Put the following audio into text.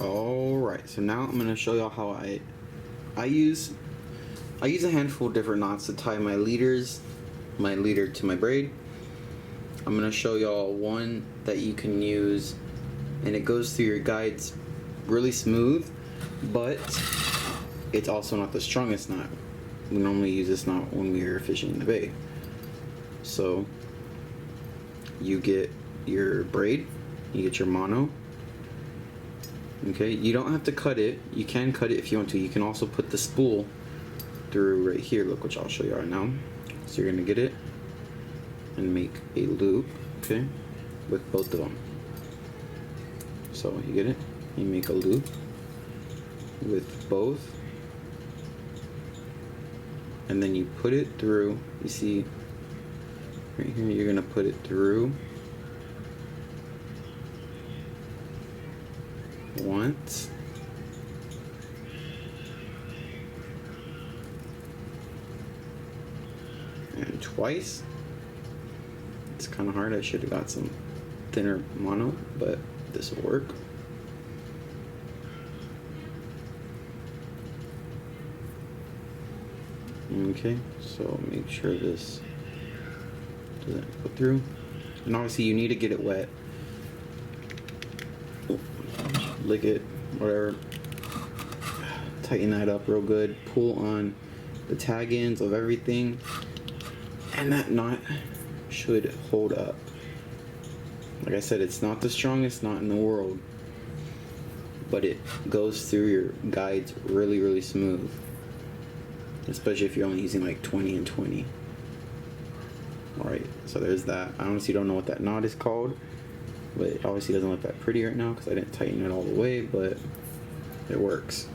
Alright, so now I'm gonna show y'all how I use a handful of different knots to tie my leader to my braid. I'm gonna show y'all one that you can use and it goes through your guides really smooth, but it's also not the strongest knot. We normally use this knot when we are fishing in the bay. So you get your braid, you get your mono. Okay, you don't have to cut it. You can cut it if you want to. You can also put the spool through right here. Look, which I'll show you right now. So you're gonna get it and make a loop, okay, with both of them. So you get it, you make a loop with both, and then you put it through. You see right here, you're gonna put it through once, and twice. It's kind of hard. I should have got some thinner mono, but this will work. Okay, so make sure this doesn't go through, and obviously you need to get it wet. Lick it, whatever. Tighten that up real good. Pull on the tag ends of everything, and that knot should hold up. Like I said, it's not the strongest knot in the world, but it goes through your guides really, really smooth. Especially if you're only using like 20 and 20. Alright, so there's that. I honestly don't know what that knot is called, but it obviously doesn't look that pretty right now because I didn't tighten it all the way, but it works.